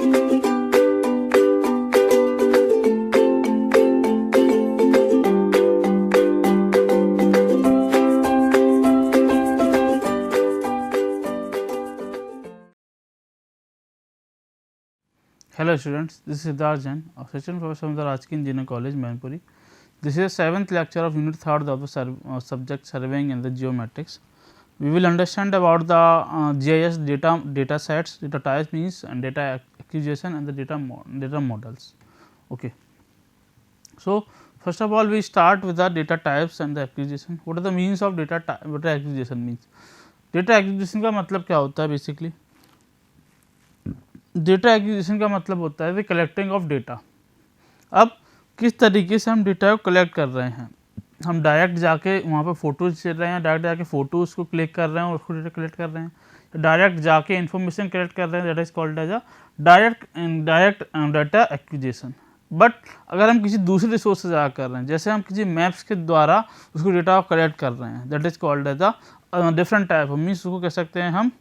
Hello students, this is Siddharth Jain, Assistant Professor of the Rajki Engineering College, Mainpuri. This is the 7th lecture of Unit 3rd of the subject Surveying and the Geometrics. We will understand about the GIS data sets, data types means, and data acquisition and the data models. Okay. So, first of all we start with the data types and the acquisition. What are the means of data acquisition means? Data acquisition का मतलब क्या होता है basically? Data acquisition का मतलब होता है collecting of data. अब किस तरीके से हम डेटा को कलेक्ट कर रहे हैं, हम डायरेक्ट जाके वहाँ पे फ़ोटोज़ ले रहे हैं, डायरेक्ट जाके फ़ोटोज़ को क्लिक कर रहे हैं और उसको डेटा कलेक्ट कर रहे हैं, डायरेक्ट जाके इन्फॉर्मेशन कलेक्ट कर रहे हैं, that is called as a direct data acquisition. But अगर हम किसी दूसरे रिसोर्स से जा कर रहे हैं, जैसे हम किसी मैप्स के द्वारा उसको डेटा को कलेक्ट कर रहे हैं, that is called as a different type of means उसको कह सकते हैं हम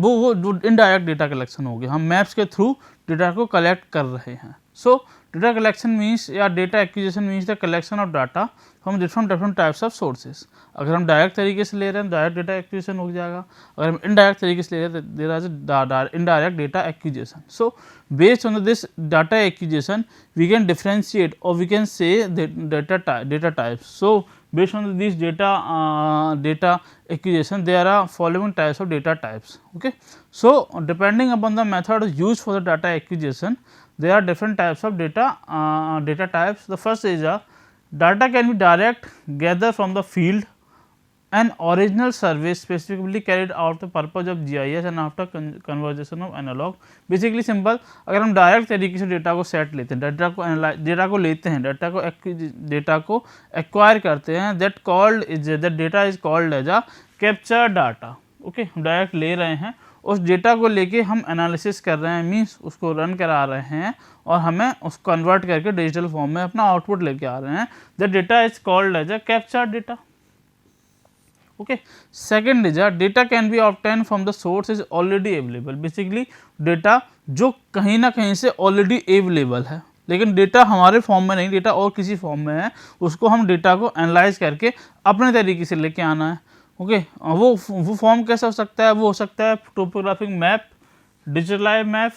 वो इनडायरेक्ट डेटा कलेक्शन हो गया, हम मैप्स के थ्रू डेटा को कलेक्ट कर रहे हैं। सो डेटा कलेक्शन मीन्स या data acquisition means the collection of data from different types of sources. अगर हम डायरेक्ट तरीके से ले रहे हैं डायरेक्ट डेटा एक्विजिशन हो जाएगा, अगर हम इनडायरेक्ट तरीके से ले रहे हैं there is indirect data acquisition. So based on this data acquisition we can differentiate और we can say data types. So based on this data acquisition there are following types of data types. Okay, so depending upon the method used for the data acquisition there are different types of data types. The first is data can be direct gathered from the field, an original survey specifically carried out the purpose of GIS and after conversion of analog. Basically simple, अगर हम direct तरीके से data को set लेते हैं, data को लेते हैं, डेटा को एक्वायर करते हैं, that data is called as a capture data. Okay, हम डायरेक्ट ले रहे हैं, उस डेटा को लेके हम एनालिसिस कर रहे हैं, मीन्स उसको रन करा रहे हैं और हमें उसको कन्वर्ट करके डिजिटल फॉर्म में अपना आउटपुट लेके आ रहे हैं, that data is called as a capture data. Okay, second is data can be obtained from the source is already available. Basically data जो कहीं ना कहीं से ऑलरेडी अवेलेबल है, लेकिन डेटा हमारे फॉर्म में नहीं, डेटा और किसी फॉर्म में है, उसको हम डेटा को एनालाइज करके अपने तरीके से लेके आना है। ओके, वो फॉर्म कैसा हो सकता है? वो हो सकता है topographic map, digitalize map,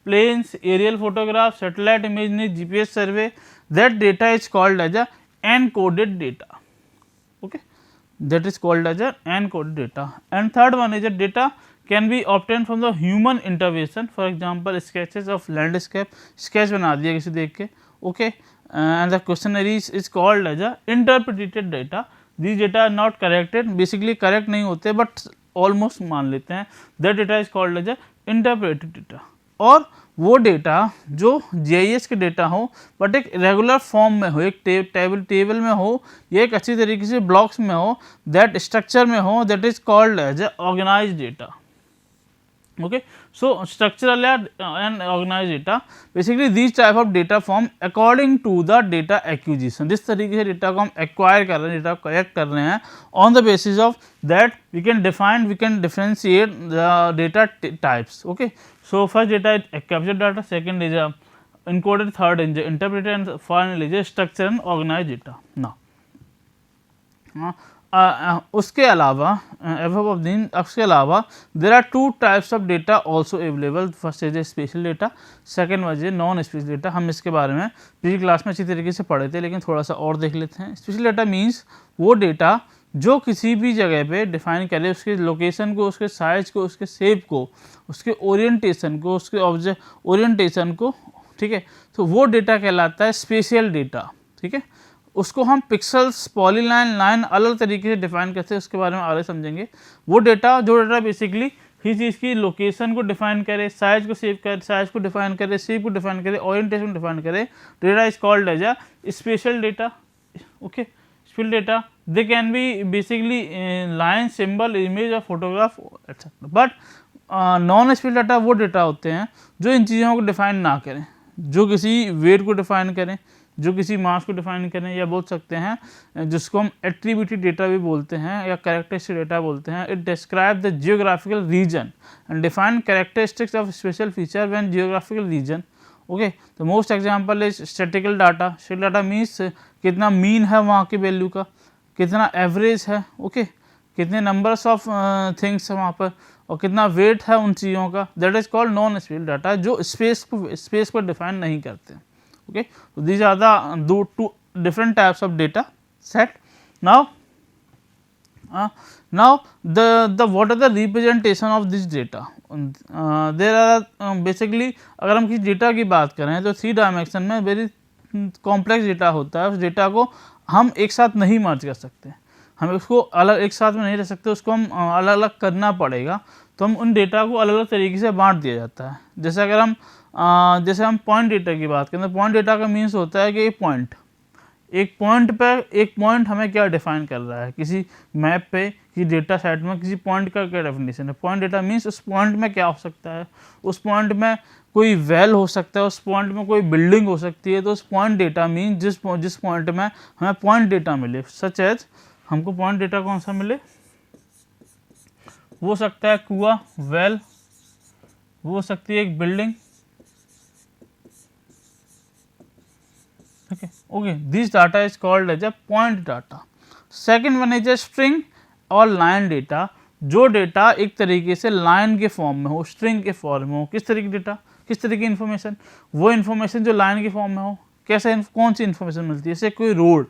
plans, aerial photograph, satellite imagery, GPS survey. That data is called as a encoded data. Okay, that is called as a encoded data. And third one is that data can be obtained from the human intervention. For example, sketches of landscape, sketch बना दिया किसी देख के, okay, and the questionnaire is called as a interpreted data. These data are not corrected, basically correct नहीं होते but almost मान लेते हैं, that data is called as a interpreted data. और वो डेटा जो GIS के डेटा हो बट एक रेगुलर फॉर्म में हो, एक टेबल में हो, या एक अच्छी तरीके से ब्लॉक्स में हो, दैट स्ट्रक्चर में हो, that is called as a organized data. Okay, so structural and organized data, basically this type of data form according to the data acquisition. जिस तरीके से डेटा को हम एक्वायर कर रहे हैं, डेटा को कलेक्ट कर रहे हैं, on the basis of that we can differentiate the data types. Okay, so first data is captured data, second is encoded, third is interpreted, and finally is structured and organized data. Now उसके अलावा उसके अलावा there are two types of data also available. First is special data, second was non special data. हम इसके बारे में पिछली class में अच्छी तरीके से पढ़े थे, लेकिन थोड़ा सा और देख लेते हैं। स्पेशल डेटा मीन्स वो डेटा जो किसी भी जगह पे डिफाइन करे, उसके लोकेशन को, उसके साइज को, उसके शेप को, उसके ओरिएंटेशन को, उसके ऑब्जेक्ट ओरिएंटेशन को, ठीक है, तो वो डेटा कहलाता है स्पेशियल डेटा। ठीक है, उसको हम पिक्सल्स, पॉलीलाइन, लाइन अलग तरीके से डिफाइन करते हैं, उसके बारे में आगे समझेंगे। वो डेटा जो डेटा बेसिकली किसी चीज़ की लोकेशन को डिफाइन करे, साइज को सेव करे, साइज को डिफाइन करे, शेप को डिफाइन करे, ओरिएंटेशन को डिफाइन करे, data is called as a spatial data. Okay, spatial data they can be basically line, symbol, image और photograph etcetera. But non spatial data वो डेटा होते हैं जो इन चीज़ों को डिफाइन ना करें, जो किसी वेट को डिफाइन करें, जो किसी मास को डिफाइन करें, या बोल सकते हैं जिसको हम एट्रीब्यूटेड डेटा भी बोलते हैं या कैरेक्टरिस्टिक डेटा बोलते हैं। It describe the geographical region and define characteristics of spatial feature when geographical region. Okay, तो most example is statical data. Statical data means कितना मीन है वहाँ की वैल्यू का, कितना एवरेज है, ओके, कितने नंबर्स ऑफ थिंग्स है वहाँ पर, और कितना वेट है उन चीज़ों का। That is called non spatial data, जो स्पेस को डिफाइन नहीं करते। ओके, तो these are the two different types of data set. Now what are the representation of this data? There are basically अगर हम किसी डेटा की बात करें तो 3 डायमेंशन में वेरी कॉम्प्लेक्स डेटा होता है। उस डेटा को हम एक साथ नहीं मर्ज कर सकते, हम उसको अलग एक साथ में नहीं रह सकते, उसको हम अलग अलग करना पड़ेगा। तो हम उन डेटा को अलग अलग तरीके से बांट दिया जाता है। जैसे अगर हम पॉइंट डेटा की बात करें तो पॉइंट डेटा का मीन्स होता है कि एक पॉइंट हमें क्या डिफाइन कर रहा है किसी मैप पे, किसी डेटा सेट में किसी पॉइंट का क्या डेफिनेशन है। पॉइंट डेटा मीन्स उस पॉइंट में क्या हो सकता है, उस पॉइंट में कोई वेल हो सकता है, उस पॉइंट में कोई बिल्डिंग हो सकती है। तो उस पॉइंट डेटा मीन्स जिस पॉइंट में हमें पॉइंट डेटा मिले, सच एज हमको पॉइंट डेटा कौन सा मिले, वो सकता है कुआं, वेल, वो हो सकती है एक building. Okay, this data is called as a point data. Second one is a string और लाइन डेटा, जो डेटा एक तरीके से लाइन के फॉर्म में हो, स्ट्रिंग के फॉर्म में हो। किस तरह की डेटा, किस तरह की इन्फॉर्मेशन, वो इन्फॉर्मेशन जो लाइन के फॉर्म में हो। कैसे, कौन सी इन्फॉर्मेशन मिलती है, जैसे कोई रोड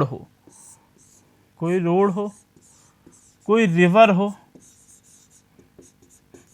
हो, कोई रिवर हो,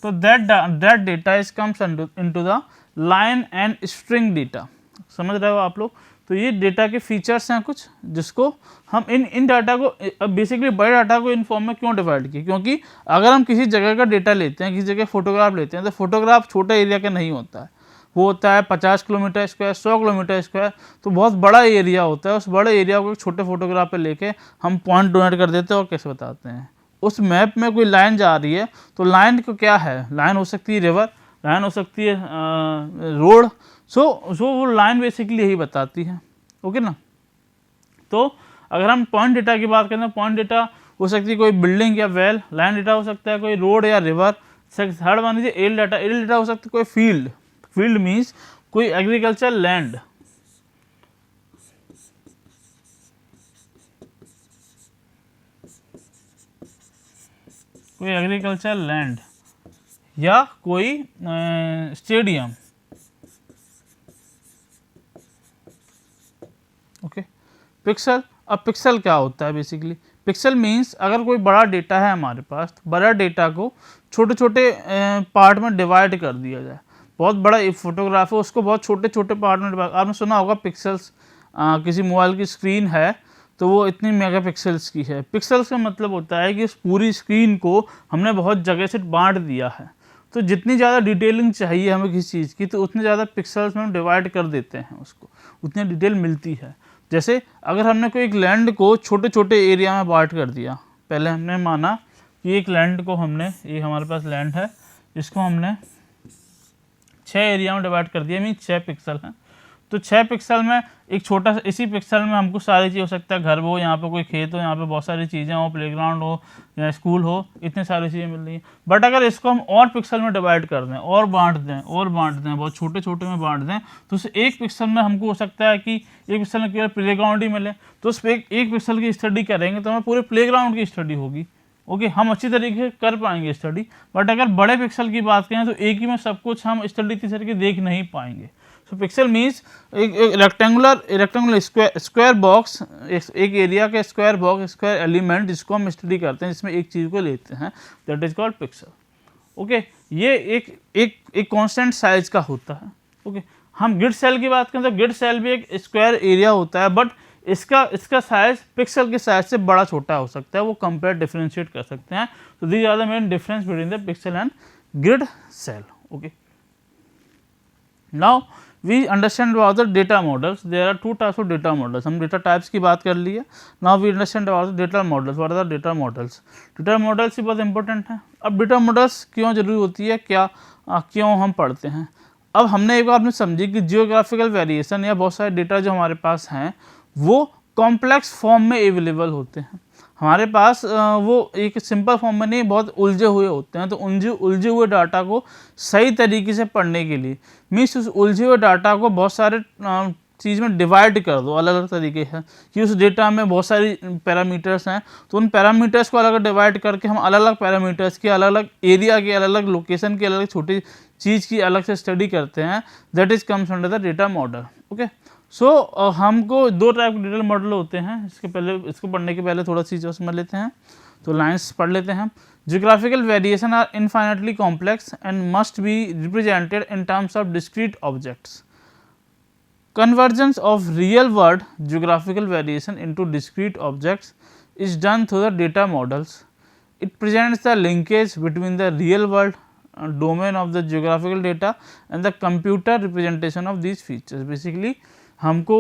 तो that data is comes into the line and string data. समझ रहे हो आप लोग। तो ये डेटा के फीचर्स हैं कुछ, जिसको हम इन डाटा को बेसिकली बड़े डाटा को इन फॉर्म में क्यों डिवाइड किए, क्योंकि अगर हम किसी जगह का डेटा लेते हैं, किसी जगह फोटोग्राफ लेते हैं, तो फोटोग्राफ छोटे एरिया का नहीं होता है, वो होता है 50 किलोमीटर स्क्वायर, 100 किलोमीटर स्क्वायर, तो बहुत बड़ा एरिया होता है। उस बड़े एरिया को एक छोटे फोटोग्राफ पे लेके हम पॉइंट डोनेट कर देते हैं और कैसे बताते हैं। उस मैप में कोई लाइन जा रही है, तो लाइन को क्या है, लाइन हो सकती है रिवर, लाइन हो सकती है रोड। सो वो लाइन बेसिकली यही बताती है। ओके ना। तो अगर हम पॉइंट डेटा की बात करें तो पॉइंट डेटा हो सकती है कोई बिल्डिंग या वेल, लाइन डेटा हो सकता है कोई रोड या रिवर। थर्ड मान लीजिए एल डेटा हो सकता है कोई फील्ड मीन्स कोई एग्रीकल्चर लैंड, या कोई स्टेडियम। Okay, pixel. अब पिक्सल क्या होता है बेसिकली, पिक्सल मीन्स अगर कोई बड़ा डेटा है हमारे पास, तो बड़ा डेटा को छोटे छोटे पार्ट में डिवाइड कर दिया जाए। बहुत बड़ा फोटोग्राफ है, उसको बहुत छोटे छोटे पार्ट में डिवाइड, आपने सुना होगा पिक्सल्स, किसी मोबाइल की स्क्रीन है तो वो इतनी मेगापिक्सल्स की है। पिक्सल्स का मतलब होता है कि उस पूरी स्क्रीन को हमने बहुत जगह से बांट दिया है। तो जितनी ज़्यादा डिटेलिंग चाहिए हमें किसी चीज़ की, तो उतने ज़्यादा पिक्सल्स में हम डिवाइड कर देते हैं, उसको उतनी डिटेल मिलती है। जैसे अगर हमने कोई एक लैंड को छोटे छोटे एरिया में बांट कर दिया, पहले हमने माना कि एक लैंड को हमने, ये हमारे पास लैंड है, इसको हमने 6 एरिया में डिवाइड कर दिया, मीन 6 पिक्सल हैं। तो 6 पिक्सल में एक छोटा सा, इसी पिक्सल में हमको सारी चीज़ हो सकता है, घर हो, यहाँ पे कोई खेत हो, यहाँ पे बहुत सारी चीज़ें हो, प्लेग्राउंड हो या स्कूल हो, इतनी सारी चीज़ें मिल रही हैं। बट अगर इसको हम और पिक्सल में डिवाइड कर दें और बांट दें, बहुत छोटे छोटे में बांट दें, तो उस एक पिक्सल में हमको हो सकता है कि एक पिक्सल में केवल प्लेग्राउंड ही मिले। तो उस पर एक पिक्सल की स्टडी करेंगे तो हमें पूरे प्लेग्राउंड की स्टडी होगी। ओके, हम अच्छी तरीके से कर पाएंगे स्टडी। बट अगर बड़े पिक्सल की बात करें तो एक ही में सब कुछ हम स्टडी इतनी तरीके देख नहीं पाएंगे। सो पिक्सल मीन्स एक रेक्टेंगुलर स्क्वायर बॉक्स, एक एरिया का स्क्वायर बॉक्स, स्क्वायर एलिमेंट, जिसको हम स्टडी करते हैं, जिसमें एक चीज़ को लेते हैं, that is called pixel. Okay, ये एक कांस्टेंट साइज का होता है। ओके, हम ग्रिड सेल की बात करें तो ग्रिड सेल भी एक स्क्वायर एरिया होता है, बट इसका साइज पिक्सल के साइज से बड़ा छोटा हो सकता है, वो कंपेयर डिफरेंशिएट कर सकते हैं। तो these are the main difference between the pixel and grid cell. Okay, now we understand about the data models. There are 2 types of data models. हम data types की बात कर ली है। Now we understand about the data models. What are the data models? Data models ही बहुत important है। अब data models क्यों जरूरी होती है, क्यों हम पढ़ते हैं। अब हमने एक बार आपने समझी कि जियोग्राफिकल वेरिएशन या बहुत सारे डेटा जो हमारे पास हैं वो कॉम्प्लेक्स फॉर्म में अवेलेबल होते हैं। हमारे पास वो एक सिंपल फॉर्म में नहीं, बहुत उलझे हुए होते हैं। तो उलझे हुए डाटा को सही तरीके से पढ़ने के लिए मीन्स उस उलझे हुए डाटा को बहुत सारे चीज़ में डिवाइड कर दो अलग अलग तरीके से, कि उस डेटा में बहुत सारी पैरामीटर्स हैं, तो उन पैरामीटर्स को अलग डिवाइड करके हम अलग अलग पैरामीटर्स की अलग अलग एरिया की अलग अलग लोकेशन की अलग अलग छोटी चीज़ की अलग से स्टडी करते हैं। That is comes under the data model. Okay, so हमको दो टाइप के डेटा मॉडल होते हैं। इसको पढ़ने के पहले थोड़ा चीज़ समझ लेते हैं, तो लाइन्स पढ़ लेते हैं। Geographical variation are infinitely complex and must be represented in terms of discrete objects. Convergence of real world geographical variation into discrete objects is done through the data models. It presents the linkage between the real world domain of the geographical data and the computer representation of these features. Basically हमको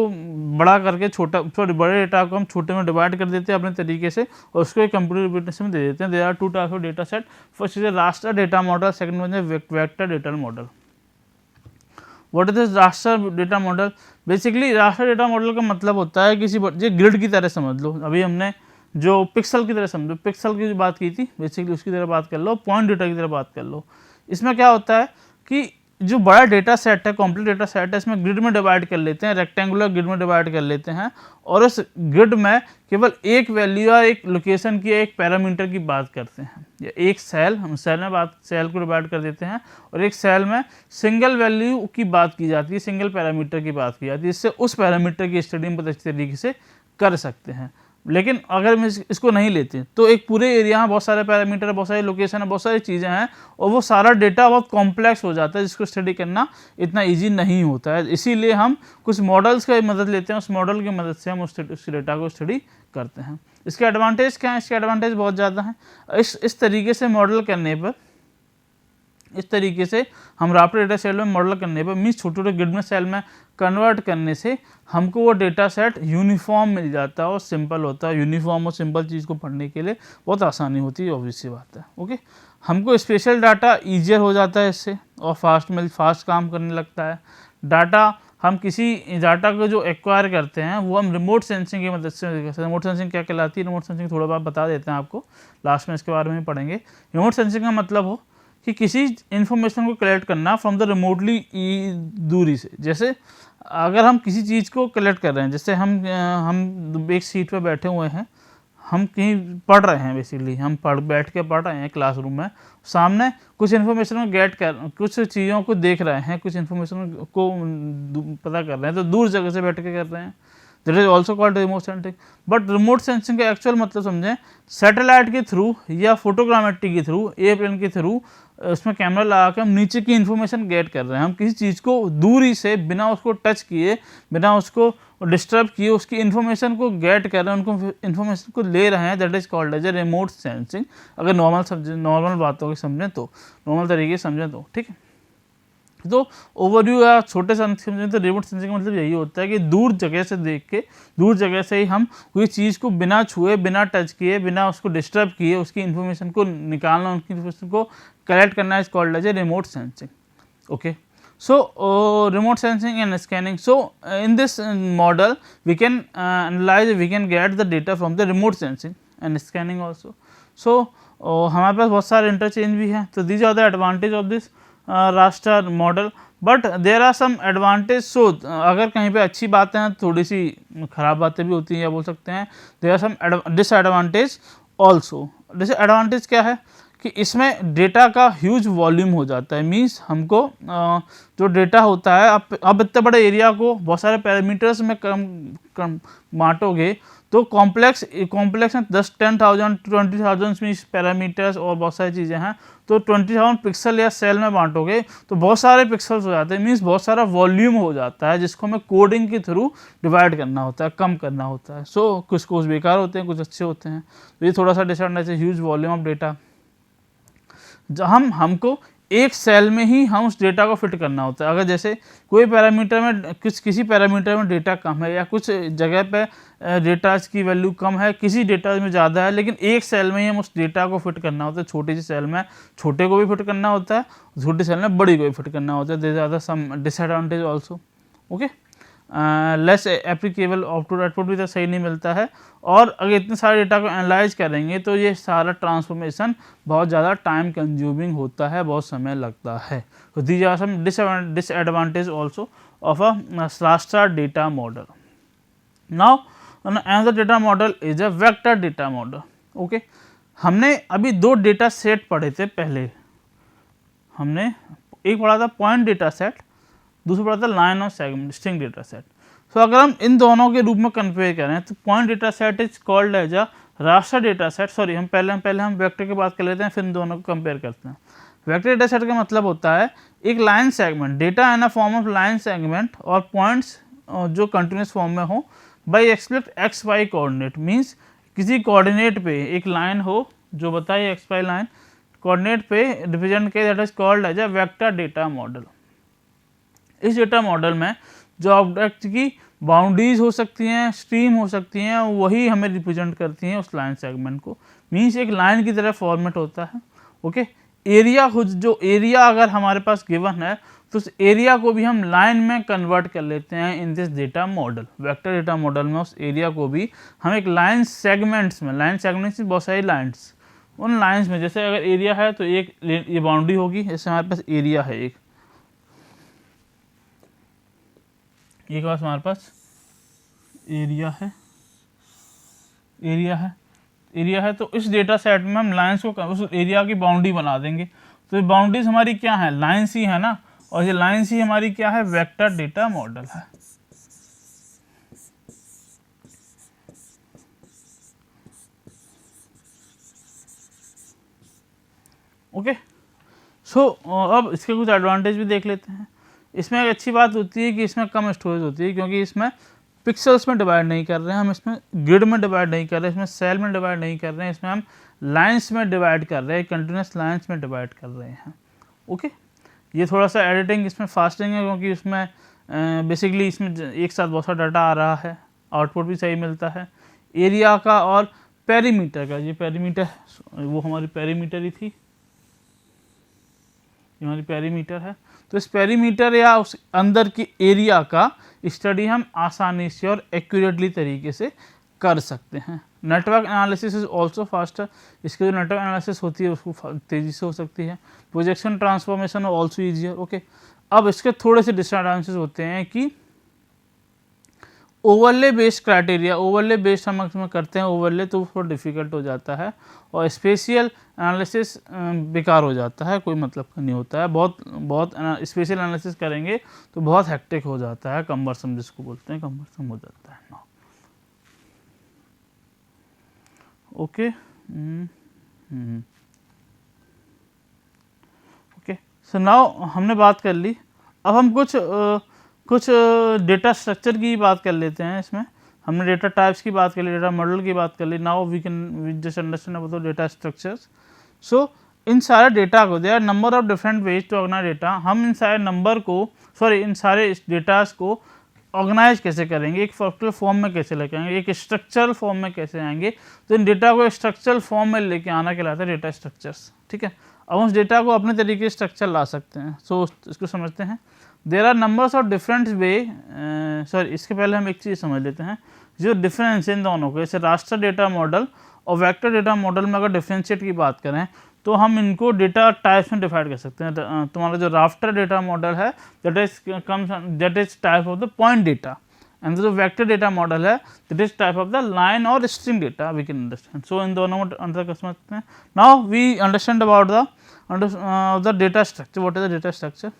बड़ा करके बड़े data को हम छोटे में divide कर देते हैं अपने तरीके से और उसको एक कंप्यूटर रिप्रेजेंटेशन में दे देते हैं। There are two types of data set. First is raster data model, second one is vector data model. What is this raster data model? Basically raster data model का मतलब होता है किसी ग्रिड की तरह समझ लो। अभी हमने जो पिक्सल की तरह समझो, पिक्सल की जो बात की थी बेसिकली उसकी तरह बात कर लो, पॉइंट डेटा की तरह बात कर लो। इसमें क्या होता है कि जो बड़ा डेटा सेट है, कॉम्प्लीट डेटा सेट है, इसमें ग्रिड में डिवाइड कर लेते हैं, रेक्टेंगुलर ग्रिड में डिवाइड कर लेते हैं और उस ग्रिड में केवल एक वैल्यू या एक लोकेशन की एक पैरामीटर की बात करते हैं। या एक सेल, हम सेल को डिवाइड कर देते हैं और एक सेल में सिंगल वैल्यू की बात की जाती है, सिंगल पैरामीटर की बात की जाती है। इससे उस पैरामीटर की स्टडी हम अच्छे तरीके से कर सकते हैं। लेकिन अगर हम इसको नहीं लेते तो एक पूरे एरिया में बहुत सारे पैरामीटर है, बहुत सारी लोकेशन है, बहुत सारी चीज़ें हैं और वो सारा डेटा बहुत कॉम्प्लेक्स हो जाता है जिसको स्टडी करना इतना इजी नहीं होता है। इसीलिए हम कुछ मॉडल्स की मदद लेते हैं, उस मॉडल की मदद से हम उस डेटा को स्टडी करते हैं। इसके एडवांटेज क्या है? इसके एडवांटेज बहुत ज़्यादा हैं। इस तरीके से मॉडल करने पर, इस तरीके से हम राफ्टर डेटा सेल में मॉडल करने पर मीन्स छोटे छोटे ग्रिड में सेल में कन्वर्ट करने से हमको वो डेटा सेट यूनिफॉर्म मिल जाता है और सिंपल होता है। यूनिफॉर्म और सिंपल चीज़ को पढ़ने के लिए बहुत आसानी होती है, ऑब्वियस सी बात है। ओके, हमको स्पेशल डाटा ईजियर हो जाता है इससे और फास्ट काम करने लगता है। डाटा हम किसी डाटा को जो एक्वायर करते हैं वो हम रिमोट सेंसिंग की मदद से। रिमोट सेंसिंग क्या कहलाती है? रिमोट सेंसिंग थोड़ा बहुत बता देते हैं आपको, लास्ट में इसके बारे में पढ़ेंगे। रिमोट सेंसिंग का मतलब हो कि किसी इन्फॉर्मेशन को कलेक्ट करना फ्रॉम द रिमोटली दूरी से। जैसे अगर हम किसी चीज़ को कलेक्ट कर रहे हैं, जैसे हम एक सीट पर बैठे हुए हैं, हम कहीं पढ़ रहे हैं, बेसिकली हम बैठ के पढ़ रहे हैं क्लासरूम में, सामने कुछ इन्फॉर्मेशन को कुछ चीज़ों को देख रहे हैं, कुछ इन्फॉर्मेशन को पता कर रहे हैं, तो दूर जगह से बैठ के कर रहे हैं। That is also called remote sensing. But remote sensing का एक्चुअल मतलब समझें, सैटेलाइट के थ्रू या फोटोग्रामेट्री के थ्रू, एयरप्लेन के थ्रू उसमें कैमरा लगा के हम नीचे की इन्फॉर्मेशन गेट कर रहे हैं। हम किसी चीज़ को दूरी से बिना उसको टच किए, बिना उसको डिस्टर्ब किए उसकी इन्फॉर्मेशन को गेट कर रहे हैं, उनको इन्फॉर्मेशन को ले रहे हैं। That is called as a remote sensing. अगर नॉर्मल बातों को समझें तो, नॉर्मल तरीके से समझें तो, ठीक है। तो ओवरव्यू या छोटे से समझें तो रिमोट सेंसिंग का मतलब यही होता है कि दूर जगह से देख के, दूर जगह से ही हम कोई चीज़ को बिना छुए, बिना टच किए, बिना उसको डिस्टर्ब किए उसकी इन्फॉर्मेशन को निकालना, उनकी इन्फॉर्मेशन को कलेक्ट करना is called as a remote sensing. Okay, so remote sensing and scanning. So in this model we can analyze, we can get the data from the remote sensing and scanning also. So हमारे पास बहुत सारे interchange भी हैं। तो these are the advantage of this raster model, but there are some advantage. So अगर कहीं पे अच्छी बातें हैं, थोड़ी सी ख़राब बातें भी होती हैं, या बोल सकते हैं there are some disadvantage also. Disadvantage क्या है कि इसमें डेटा का ह्यूज वॉल्यूम हो जाता है। मीन्स हमको जो डेटा होता है, अब इतने बड़े एरिया को बहुत सारे पैरामीटर्स में कम बांटोगे तो कॉम्प्लेक्स में 10,000 20,000 मीन्स पैरामीटर्स और बहुत सारी चीज़ें हैं, तो 20,000 पिक्सल या सेल में बांटोगे तो बहुत सारे पिक्सल्स हो जाते हैं। मीन्स बहुत सारा वॉल्यूम हो जाता है जिसको हमें कोडिंग के थ्रू डिवाइड करना होता है, कम करना होता है। सो कुछ बेकार होते हैं, कुछ अच्छे होते हैं। तो ये थोड़ा सा डिसएडवांटेज है, ह्यूज वॉल्यूम ऑफ डेटा। हमको एक सेल में ही हम उस डेटा को फिट करना होता है। अगर जैसे कोई पैरामीटर में किसी पैरामीटर में डेटा कम है या कुछ जगह पे डेटा की वैल्यू कम है, किसी डेटा में ज़्यादा है, लेकिन एक सेल में ही हम उस डेटा को फिट करना होता है। छोटी सी सेल में छोटे को भी फिट करना होता है, छोटी सेल में बड़ी को भी फिट करना होता है। There are some disadvantage also. Okay, less applicable output भी तो सही नहीं मिलता है, और अगर इतने सारे डेटा को एनालाइज करेंगे तो ये सारा ट्रांसफॉर्मेशन बहुत ज़्यादा टाइम कंज्यूमिंग होता है, बहुत समय लगता है। तो these are some disadvantage also of a raster data model. Now another data model is a vector data model. Okay, हमने अभी दो डेटा सेट पढ़े थे पहले। हमने एक पढ़ा था पॉइंट डेटा सेट, दूसरा पढ़ा था लाइन और सेगमेंट स्ट्रिंग डेटा सेट। सो अगर हम इन दोनों के रूप में कंपेयर करें तो point data set is called as a raster data set. Sorry, हम पहले वेक्टर की बात कर लेते हैं, फिर इन दोनों को कंपेयर करते हैं। वेक्टर डेटा सेट का मतलब होता है एक line segment, data in a form of line segment और पॉइंट्स जो कंटिन्यूस फॉर्म में हो बाई एक्सप्लेट एक्स वाई कोऑर्डिनेट। मीन्स किसी कोऑर्डिनेट पे एक लाइन हो जो बताइए एक्स वाई लाइन कोऑर्डिनेट पे रिप्रेजेंट किया, that is called as a vector data model. इस डेटा मॉडल में जो ऑब्जेक्ट की बाउंड्रीज हो सकती हैं, स्ट्रीम हो सकती हैं, वही हमें रिप्रेजेंट करती हैं उस लाइन सेगमेंट को। मीन्स एक लाइन की तरह फॉर्मेट होता है। ओके, एरिया खुद जो एरिया अगर हमारे पास गिवन है तो उस एरिया को भी हम लाइन में कन्वर्ट कर लेते हैं in this data model. Vector data model में उस एरिया को भी हम एक लाइन सेगमेंट्स में, लाइन सेगमेंट्स में बहुत सारी लाइन्स, उन लाइन्स में जैसे अगर एरिया है तो एक ये बाउंड्री होगी, जैसे हमारे पास एरिया है एक पास हमारे पास एरिया है तो इस डेटा सेट में हम लाइंस को उस एरिया की बाउंड्री बना देंगे। तो ये बाउंड्रीज हमारी क्या है, लाइंस ही है ना, और ये लाइंस ही हमारी क्या है, वेक्टर डेटा मॉडल है। ओके, सो अब इसके कुछ एडवांटेज भी देख लेते हैं। इसमें एक अच्छी बात होती है कि इसमें कम स्टोरेज होती है, क्योंकि इसमें पिक्सल्स में डिवाइड नहीं कर रहे हैं हम, इसमें ग्रिड में डिवाइड नहीं कर रहे हैं, इसमें सेल में डिवाइड नहीं कर रहे हैं, इसमें हम लाइंस में डिवाइड कर रहे हैं, कंटिन्यूस लाइंस में डिवाइड कर रहे हैं। ओके, ये थोड़ा सा एडिटिंग इसमें फास्टिंग है, क्योंकि इसमें बेसिकली इसमें एक साथ बहुत सारा डाटा आ रहा है, आउटपुट भी सही मिलता है। एरिया का और पेरीमीटर का, ये पेरीमीटर वो हमारी पेरीमीटर ही थी, हमारी पेरीमीटर है, तो इस पेरीमीटर या उस अंदर की एरिया का स्टडी हम आसानी से और एक्यूरेटली तरीके से कर सकते हैं। Network analysis is also faster, इसकी जो नेटवर्क एनालिसिस होती है उसको तेज़ी से हो सकती है। Projection transformation also easier. Okay, अब इसके थोड़े से डिसएडवांटेजेस होते हैं कि overlay based criteria, overlay based हम इसमें करते हैं ओवरले तो थोड़ा डिफ़िकल्ट हो जाता है, और स्पेशियल एनालिसिस बेकार हो जाता है, कोई मतलब का नहीं होता है। बहुत स्पेशल एनालिसिस करेंगे तो बहुत हेक्टिक हो जाता है, कम्बरसम जिसको बोलते हैं, कम्बरसम हो जाता है ना। ओके, ओके, सो नाउ हमने बात कर ली, अब हम कुछ डेटा स्ट्रक्चर की बात कर लेते हैं। इसमें हमने डेटा टाइप्स की बात कर ली, डेटा मॉडल की बात कर ली। Now we can just understand about the data structures. So इन सारे डेटा को, there are number of different ways to organise data. हम इन सारे डेटास को ऑर्गेनाइज कैसे करेंगे, एक पर्टिकुलर फॉर्म में कैसे लेके आएंगे, एक स्ट्रक्चरल फॉर्म में कैसे आएंगे। तो इन डेटा को स्ट्रक्चरल फॉर्म में लेके आना कहलाता है डेटा स्ट्रक्चर्स। ठीक है, अब उस डेटा को अपने तरीके से स्ट्रक्चर ला सकते हैं। सो इसको समझते हैं। There are numbers of different way, इसके पहले हम एक चीज़ समझ लेते हैं, जो डिफरेंस इन दोनों को, जैसे रास्टर डेटा मॉडल और वेक्टर डेटा मॉडल में अगर डिफरेंशिएट की बात करें तो हम इनको डेटा टाइप्स में डिवाइड कर सकते हैं। तुम्हारा जो रास्टर डेटा मॉडल है that is type of the point data, and जो वेक्टर डेटा मॉडल है that is type of the line और string data, we can understand. So इन दोनों को अंतर कर सकते हैं। Now we understand about the data structure. What is the data structure?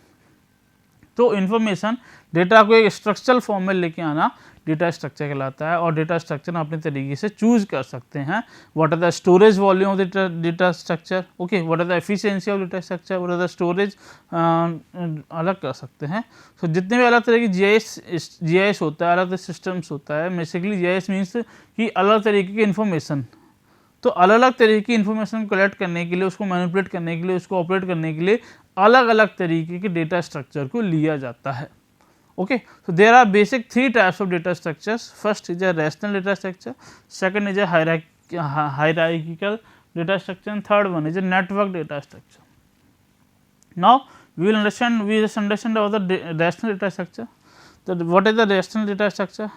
तो इन्फॉर्मेशन डेटा को एक स्ट्रक्चरल फॉर्म में लेके आना डेटा स्ट्रक्चर कहलाता है, और डेटा स्ट्रक्चर अपने तरीके से चूज कर सकते हैं। What are the storage volume of the data structure, okay, what are the efficiency of data structure, what are the storage, अलग कर सकते हैं। तो जितने भी अलग तरह की जीआईएस होता है, अलग सिस्टम्स होता है। बेसिकली जीआईएस मीन्स कि अलग तरीके की इन्फॉर्मेशन तो अलग अलग तरीके की इन्फॉर्मेशन कलेक्ट करने के लिए, उसको मैनिपुलेट करने के लिए, उसको ऑपरेट करने के लिए अलग अलग तरीके के डेटा स्ट्रक्चर को लिया जाता है। Okay, so there are basic three types of data structures. First is a rational data structure, second is a hierarchical data structure, and third one is a network data structure. Now we just understand about the rational data structure. So what is the rational data structure?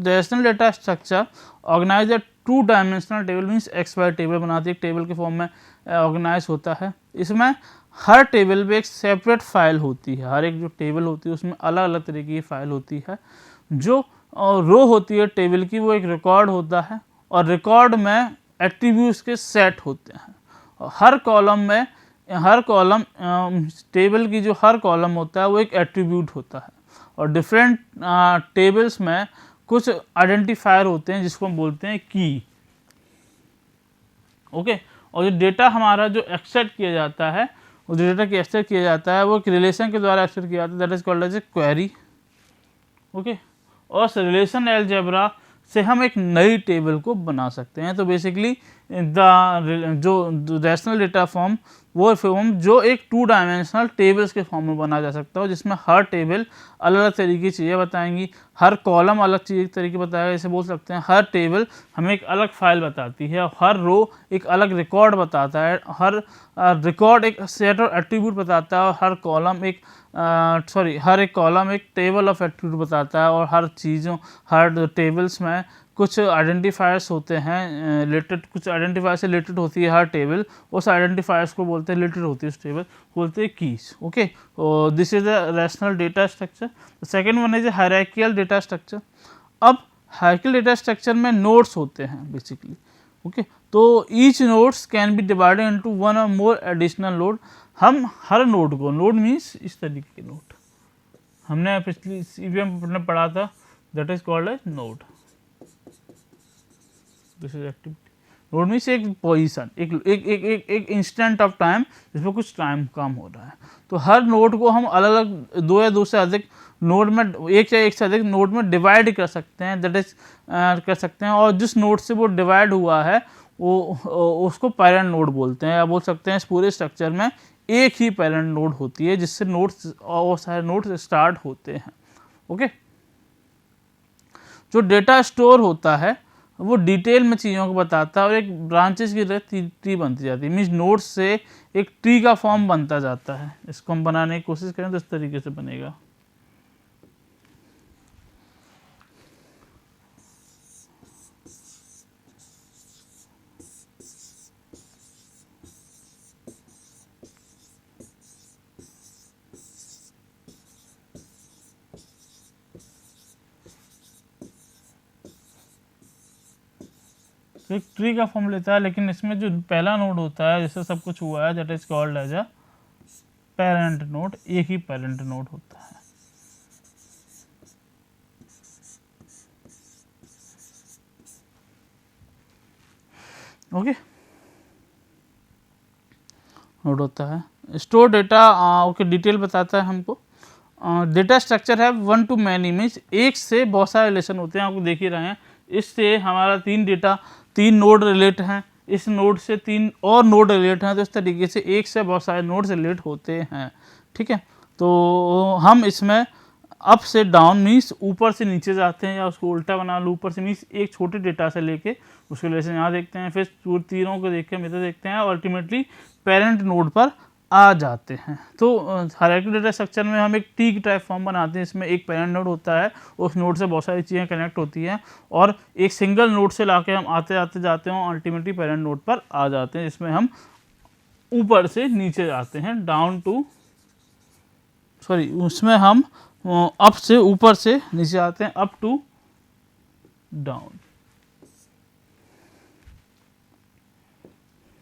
Rational data structure organize a two dimensional table, means XY table बनाती है, एक table के form में organise होता है। इसमें हर table पे एक सेपरेट फाइल होती है, हर एक जो टेबल होती है उसमें अलग अलग तरीके की फाइल होती है। जो रो होती है टेबल की वो एक रिकॉर्ड होता है, और रिकॉर्ड में एट्रीब्यूट्स के सेट होते हैं। हर कॉलम टेबल की जो हर कॉलम होता है वो एक एट्रीब्यूट होता है, और डिफरेंट टेबल्स में कुछ आइडेंटिफायर होते हैं जिसको हम बोलते हैं की। ओके, और जो डेटा हमारा जो एक्सेप्ट किया जाता है, वो डेटा की एक्सेप्ट किया जाता है वो एक रिलेशन के द्वारा एक्सेप्ट किया जाता है, that is called as a query. Okay, और रिलेशन अलजेब्रा से हम एक नई टेबल को बना सकते हैं। तो बेसिकली जो रैशनल डेटा फॉर्म वो फॉर्म जो एक टू डायमेंशनल टेबल्स के फॉर्म में बना जा सकता है, जिसमें हर टेबल अलग अलग तरीके की चीज़ें बताएंगी, हर कॉलम अलग चीज़ तरीके बताएगा। जैसे बोल सकते हैं हर टेबल हमें एक अलग फाइल बताती है, हर रो एक अलग रिकॉर्ड बताता है, हर रिकॉर्ड एक सेट ऑफ एट्रीब्यूट बताता है, और हर एक कॉलम एक टेबल ऑफ एट्रीब्यूट बताता है, और हर टेबल्स में कुछ आइडेंटिफायर्स होते हैं रिलेटेड, कुछ आइडेंटिफायर से रिलेटेड होती है हर टेबल, उस आइडेंटिफायर्स को बोलते हैं रिलेटेड होती है उस टेबल, बोलते हैं keys. Okay, this is the rational data structure. Second one is a hierarchical data structure. अब हायरार्किकल डेटा स्ट्रक्चर में नोड्स होते हैं बेसिकली। ओके, तो each nodes can be divided into one और मोर एडिशनल नोड। हम हर node को, node means इस तरीके के नोड, हमने पिछली CVM में पढ़ा था, that is called as node. This is activity. Node means एक पोजीशन, एक इंस्टेंट ऑफ टाइम जिसमें कुछ टाइम काम हो रहा है। तो हर नोड को हम अलग अलग दो या दो से अधिक नोड में, एक या एक से अधिक नोड में डिवाइड कर सकते हैं, दैट इज कर सकते हैं। और जिस नोड से वो डिवाइड हुआ है वो उसको पेरेंट नोड बोलते हैं, या बोल सकते हैं इस पूरे स्ट्रक्चर में एक ही पेरेंट नोड होती है जिससे नोड्स और सारे नोड्स स्टार्ट होते हैं। ओके, जो डेटा स्टोर होता है वो डिटेल में चीज़ों को बताता है, और एक ब्रांचेस की ट्री बनती जाती है, मीन्स नोड्स से एक ट्री का फॉर्म बनता जाता है। इसको हम बनाने की कोशिश करें तो इस तरीके से बनेगा। तो एक ट्री का फॉर्म लेता है, लेकिन इसमें जो पहला नोड होता है जिससे सब कुछ हुआ है, that is called as a parent node. एक ही पेरेंट नोड होता है। ओके, नोड होता है। स्टोर डेटा ओके, डिटेल बताता है हमको। डेटा स्ट्रक्चर है वन टू मैनी, मीन्स एक से बहुत सारे रिलेशन होते हैं, आपको देख ही रहे हैं। इससे हमारा तीन नोड रिलेट हैं, इस नोड से तीन और नोड रिलेट हैं, तो इस तरीके से एक से बहुत सारे नोड रिलेट होते हैं। ठीक है, तो हम इसमें अप से डाउन मीन्स ऊपर से नीचे जाते हैं, या उसको उल्टा बना लो, ऊपर से मीन्स एक छोटे डेटा से लेके उसके रिलेशन यहाँ देखते हैं, फिर तीनों को देख के मित्र देखते हैं, और अल्टीमेटली पेरेंट नोड पर आ जाते हैं। तो हायरार्किकल डेटा स्ट्रक्चर में हम एक टी की टाइप फॉर्म बनाते हैं, इसमें एक पेरेंट नोड होता है, उस नोड से बहुत सारी चीज़ें कनेक्ट होती हैं, और एक सिंगल नोड से लाके हम आते आते जाते हैं, अल्टीमेटली पेरेंट नोड पर आ जाते हैं, जिसमें हम ऊपर से नीचे जाते हैं, डाउन टू उसमें हम अप से ऊपर से नीचे आते हैं, अप टू डाउन।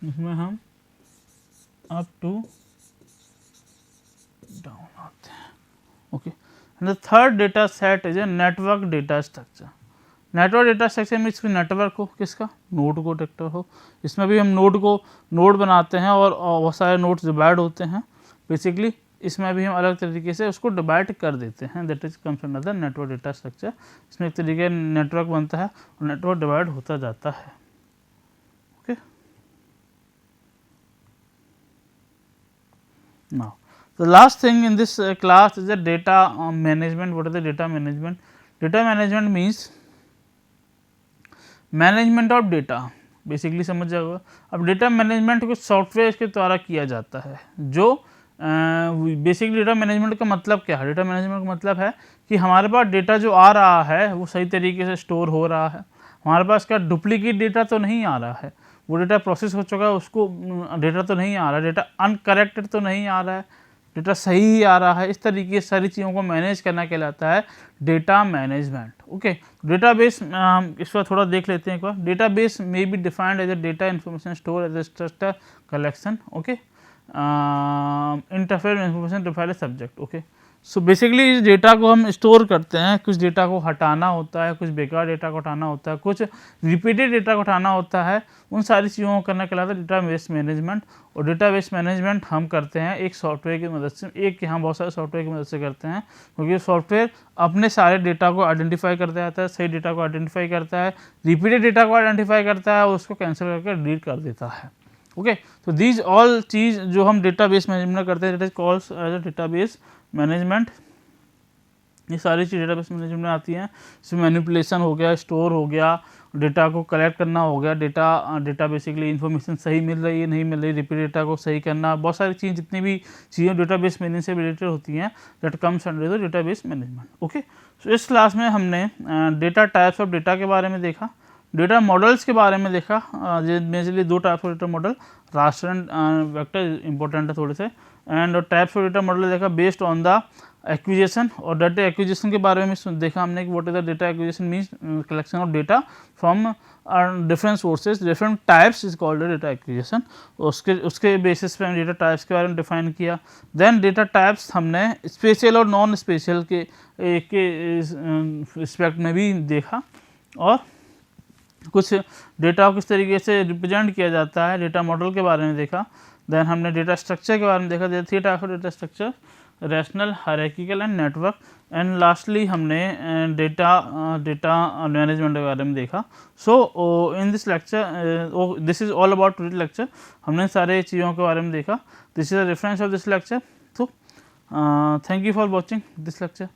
इसमें हम अप टू डाउन आते हैं। Okay, and the third data set is a network data structure. Network data structure में इसकी नेटवर्क हो, किसका, नोड को डेटा हो। इसमें भी हम नोड बनाते हैं, और बहुत सारे नोड्स डिवाइड होते हैं बेसिकली। इसमें भी हम अलग तरीके से उसको डिवाइड कर देते हैं, that is comes under the network data structure. इसमें एक तरीके नेटवर्क बनता है और नेटवर्क डिवाइड होता जाता है। Now the last thing in this class is the data management. What is the data management? Data management means management of data, basically समझ जाओगे। अब डेटा मैनेजमेंट कुछ सॉफ्टवेयर के द्वारा किया जाता है, जो बेसिकली डेटा मैनेजमेंट का मतलब क्या है? डेटा मैनेजमेंट का मतलब है कि हमारे पास डेटा जो आ रहा है वो सही तरीके से स्टोर हो रहा है, हमारे पास क्या डुप्लीकेट डेटा तो नहीं आ रहा है, वो डेटा प्रोसेस हो चुका है उसको डेटा तो नहीं आ रहा है, डेटा अनकरेक्टेड तो नहीं आ रहा है, डेटा सही ही आ रहा है। इस तरीके से सारी चीज़ों को मैनेज करना कहलाता है डेटा मैनेजमेंट। ओके, डेटाबेस हम इस बार थोड़ा देख लेते हैं एक बार। Database may be defined as a data information store as a structure collection. Okay, interfere information defined subject. Okay, so basically इस डेटा को हम स्टोर करते हैं, कुछ डेटा को हटाना होता है, कुछ बेकार डेटा को हटाना होता है, कुछ रिपीटेड डेटा को हटाना होता है, उन सारी चीज़ों को करना कहलाता है डेटाबेस मैनेजमेंट। और डेटाबेस मैनेजमेंट हम करते हैं एक सॉफ्टवेयर की मदद से, एक यहाँ बहुत सारे सॉफ्टवेयर की मदद से करते हैं, क्योंकि सॉफ्टवेयर अपने सारे डेटा को आइडेंटिफाई करता रहता है, सही डेटा को आइडेंटिफाई करता है, रिपीटेड डेटा को आइडेंटिफाई करता है और उसको कैंसिल करके डिलीट कर देता है। ओके, तो दीज ऑल चीज़ जो हम डेटाबेस मैनेजमेंट करते हैं, that is called as a database management. ये सारी चीज़ डेटाबेस मैनेजमेंट में आती हैं। इसमें मैनिपुलेशन हो गया, स्टोर हो गया, डेटा को कलेक्ट करना हो गया, डेटा बेसिकली इन्फॉर्मेशन सही मिल रही है नहीं मिल रही, रिपीट डेटा को सही करना, बहुत सारी चीज़ जितनी भी चीज़ें डेटाबेस मैनेजमेंट से रिलेटेड होती हैं, that comes under the database management. Okay, so इस क्लास में हमने डेटा टाइप्स ऑफ डेटा के बारे में देखा, डेटा मॉडल्स के बारे में देखा। मेजरली दो types of data model, raster and vector important है थोड़े से, and types of data model देखा बेस्ड ऑन द एक्विजिशन। और डाटा एक्विजिशन के बारे में देखा हमने कि what is the data acquisition means collection of data from different sources, different types is called data acquisition. उसके बेसिस पे हमने डेटा टाइप्स के बारे में डिफाइन किया। देन डेटा टाइप्स हमने स्पेशल और नॉन स्पेशल के रिस्पेक्ट में भी देखा, और कुछ डेटा को किस तरीके से रिप्रेजेंट किया जाता है डेटा मॉडल के बारे में देखा। देन हमने डेटा स्ट्रक्चर के बारे में देखा, three type of data structure, rational, hierarchical and network, and lastly हमने डेटा मैनेजमेंट के बारे में देखा। So in this lecture, this is all about today lecture, हमने सारे चीज़ों के बारे में देखा। This is the reference of this lecture. So thank you for watching this lecture.